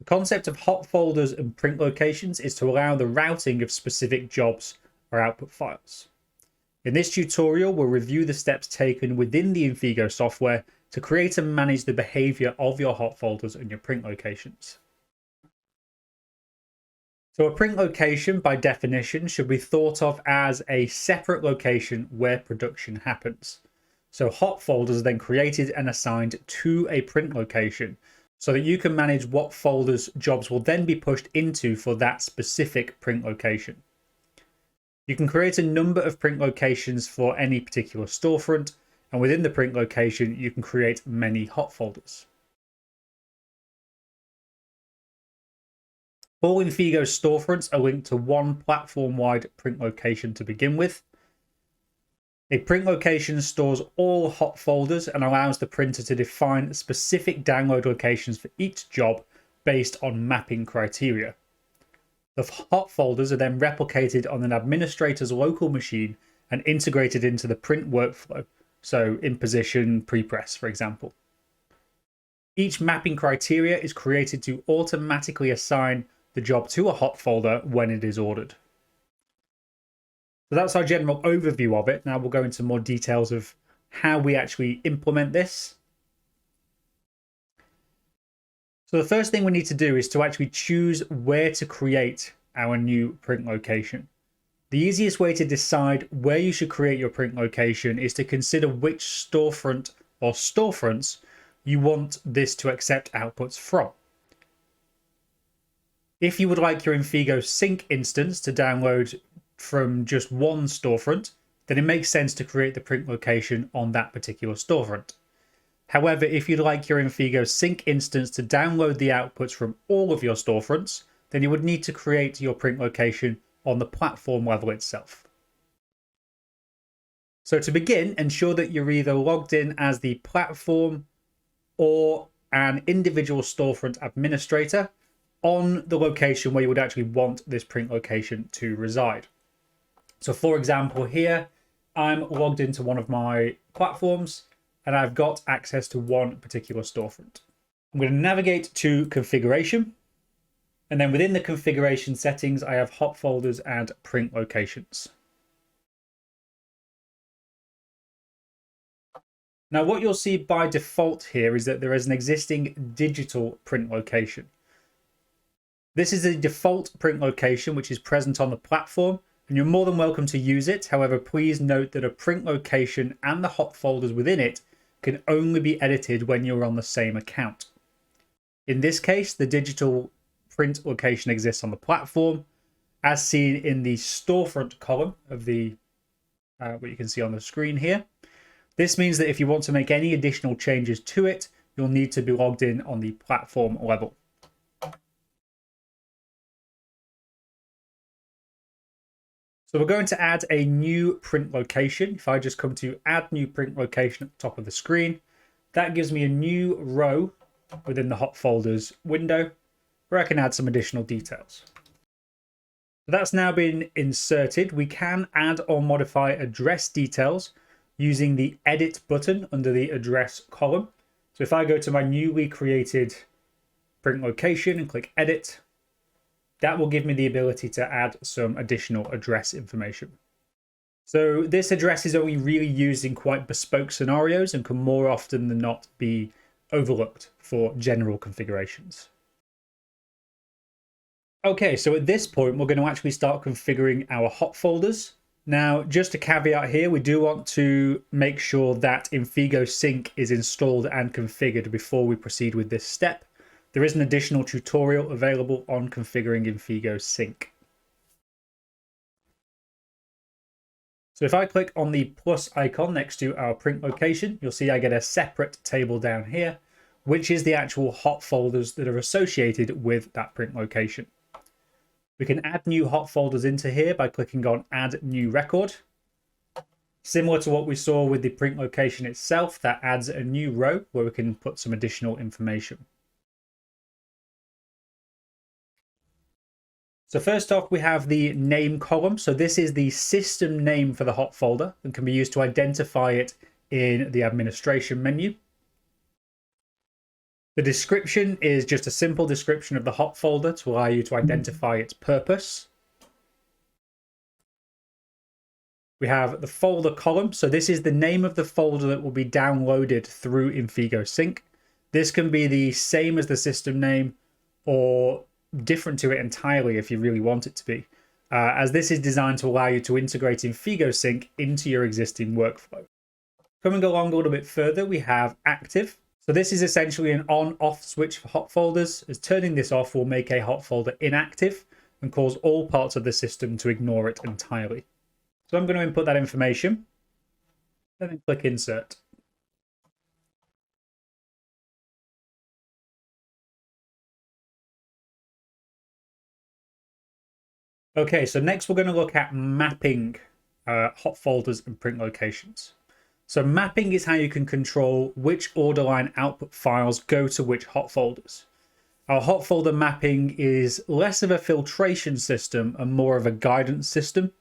The concept of hot folders and print locations is to allow the routing of specific jobs or output files. In this tutorial, we'll review the steps taken within the Infigo software to create and manage the behavior of your hot folders and your print locations. So a print location, by definition, should be thought of as a separate location where production happens. So hot folders are then created and assigned to a print location so that you can manage what folders jobs will then be pushed into for that specific print location. You can create a number of print locations for any particular storefront, and within the print location, you can create many hot folders. All Infigo storefronts are linked to one platform-wide print location to begin with. A print location stores all hot folders and allows the printer to define specific download locations for each job based on mapping criteria. The hot folders are then replicated on an administrator's local machine and integrated into the print workflow, so in position, pre-press, for example. Each mapping criteria is created to automatically assign the job to a hot folder when it is ordered. So that's our general overview of it. Now we'll go into more details of how we actually implement this. So the first thing we need to do is to actually choose where to create our new print location. The easiest way to decide where you should create your print location is to consider which storefront or storefronts you want this to accept outputs from. If you would like your Infigo Sync instance to download from just one storefront, then it makes sense to create the print location on that particular storefront. However, if you'd like your Infigo Sync instance to download the outputs from all of your storefronts, then you would need to create your print location on the platform level itself. So to begin, ensure that you're either logged in as the platform or an individual storefront administrator on the location where you would actually want this print location to reside. So for example, here I'm logged into one of my platforms and I've got access to one particular storefront. I'm going to navigate to configuration, and then within the configuration settings, I have hot folders and print locations. Now what you'll see by default here is that there is an existing digital print location. This is the default print location which is present on the platform, and you're more than welcome to use it. However, please note that a print location and the hot folders within it can only be edited when you're on the same account. In this case, the digital print location exists on the platform, as seen in the storefront column of the what you can see on the screen here. This means that if you want to make any additional changes to it, you'll need to be logged in on the platform level. So we're going to add a new print location. If I just come to add new print location at the top of the screen, that gives me a new row within the hot folders window where I can add some additional details. So that's now been inserted. We can add or modify address details using the edit button under the address column. So if I go to my newly created print location and click edit, that will give me the ability to add some additional address information. So this address is only really used in quite bespoke scenarios and can more often than not be overlooked for general configurations. Okay, so at this point, we're going to actually start configuring our hot folders. Now, just a caveat here, we do want to make sure that Infigo Sync is installed and configured before we proceed with this step. There is an additional tutorial available on configuring Infigo Sync. So if I click on the plus icon next to our print location, you'll see I get a separate table down here, which is the actual hot folders that are associated with that print location. We can add new hot folders into here by clicking on Add New Record. Similar to what we saw with the print location itself, that adds a new row where we can put some additional information. So first off, we have the name column. So this is the system name for the hot folder and can be used to identify it in the administration menu. The description is just a simple description of the hot folder to allow you to identify its purpose. We have the folder column. So this is the name of the folder that will be downloaded through Infigo Sync. This can be the same as the system name or different to it entirely if you really want it to be, as this is designed to allow you to integrate Infigo Sync into your existing workflow. Coming along a little bit further, we have active. So this is essentially an on-off switch for hot folders, as turning this off will make a hot folder inactive and cause all parts of the system to ignore it entirely. So I'm going to input that information and then click insert. Okay, so next we're going to look at mapping hot folders and print locations. So mapping is how you can control which order line output files go to which hot folders. Our hot folder mapping is less of a filtration system and more of a guidance system.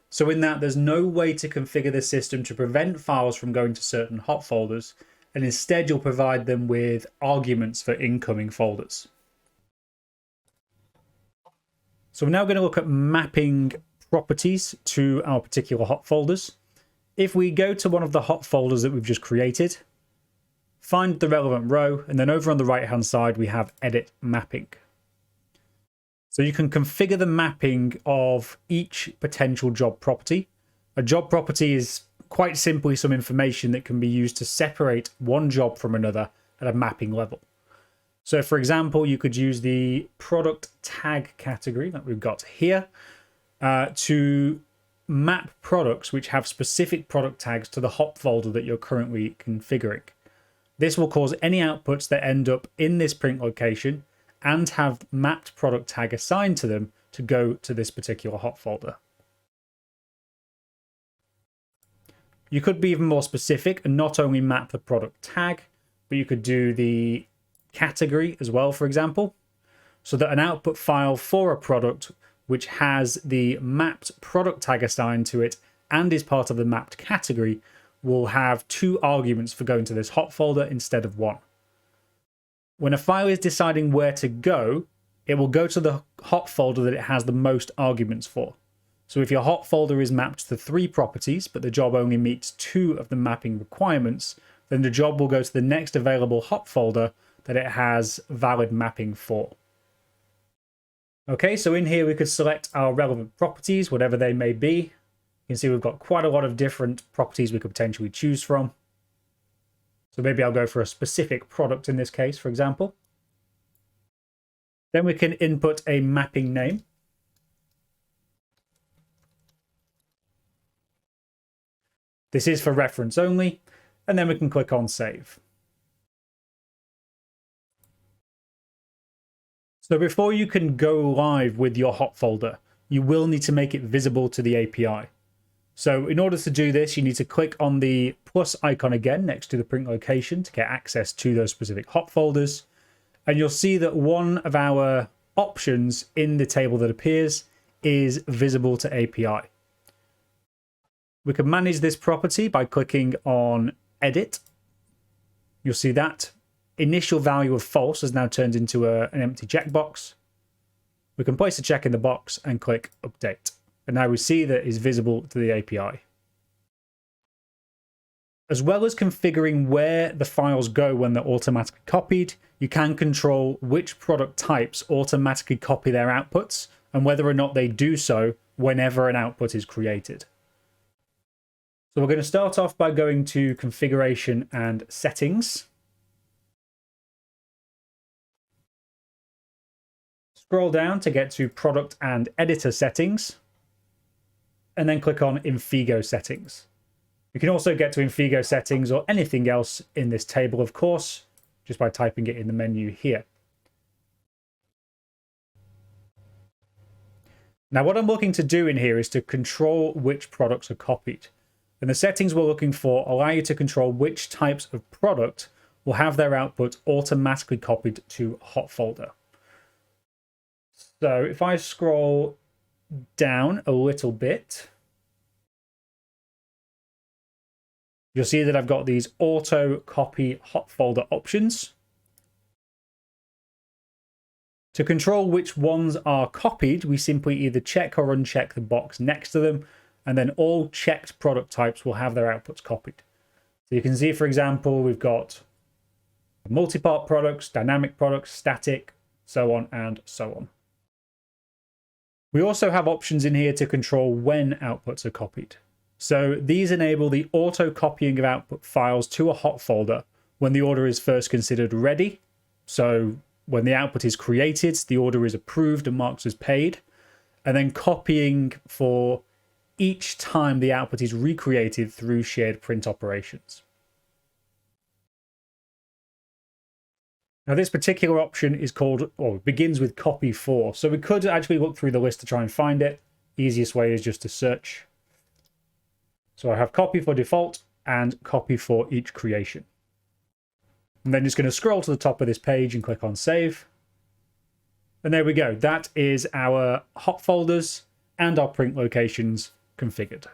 So in that, there's no way to configure the system to prevent files from going to certain hot folders, and instead you'll provide them with arguments for incoming folders. So we're now going to look at mapping properties to our particular hot folders. If we go to one of the hot folders that we've just created, find the relevant row, and then over on the right-hand side, we have edit mapping. So you can configure the mapping of each potential job property. A job property is quite simply some information that can be used to separate one job from another at a mapping level. So for example, you could use the product tag category that we've got here to map products which have specific product tags to the hot folder that you're currently configuring. This will cause any outputs that end up in this print location and have mapped product tag assigned to them to go to this particular hot folder. You could be even more specific and not only map the product tag, but you could do the category as well, for example, so that an output file for a product which has the mapped product tag assigned to it and is part of the mapped category will have 2 arguments for going to this hot folder instead of 1. When a file is deciding where to go, it will go to the hot folder that it has the most arguments for. So if your hot folder is mapped to 3 properties, but the job only meets 2 of the mapping requirements, then the job will go to the next available hot folder that it has valid mapping for. Okay, so in here we could select our relevant properties, whatever they may be. You can see we've got quite a lot of different properties we could potentially choose from. So maybe I'll go for a specific product in this case, for example. Then we can input a mapping name. This is for reference only, and then we can click on save. So before you can go live with your hot folder, you will need to make it visible to the API. So in order to do this, you need to click on the plus icon again next to the print location to get access to those specific hot folders. And you'll see that one of our options in the table that appears is visible to API. We can manage this property by clicking on edit. You'll see that initial value of false has now turned into an empty checkbox. We can place a check in the box and click update. And now we see that it's visible to the API. As well as configuring where the files go when they're automatically copied, you can control which product types automatically copy their outputs and whether or not they do so whenever an output is created. So we're going to start off by going to configuration and settings. Scroll down to get to product and editor settings, and then click on Infigo settings. You can also get to Infigo settings or anything else in this table, of course, just by typing it in the menu here. Now, what I'm looking to do in here is to control which products are copied. And the settings we're looking for allow you to control which types of product will have their output automatically copied to a hot folder. So if I scroll down a little bit, you'll see that I've got these auto copy hot folder options. To control which ones are copied, we simply either check or uncheck the box next to them, and then all checked product types will have their outputs copied. So you can see, for example, we've got multi-part products, dynamic products, static, so on and so on. We also have options in here to control when outputs are copied. So these enable the auto copying of output files to a hot folder when the order is first considered ready. So when the output is created, the order is approved and marked as paid, and then copying for each time the output is recreated through shared print operations. Now this particular option is called, or begins with copy for. So we could actually look through the list to try and find it. Easiest way is just to search. So I have copy for default and copy for each creation. I'm then just going to scroll to the top of this page and click on save. And there we go. That is our hot folders and our print locations configured.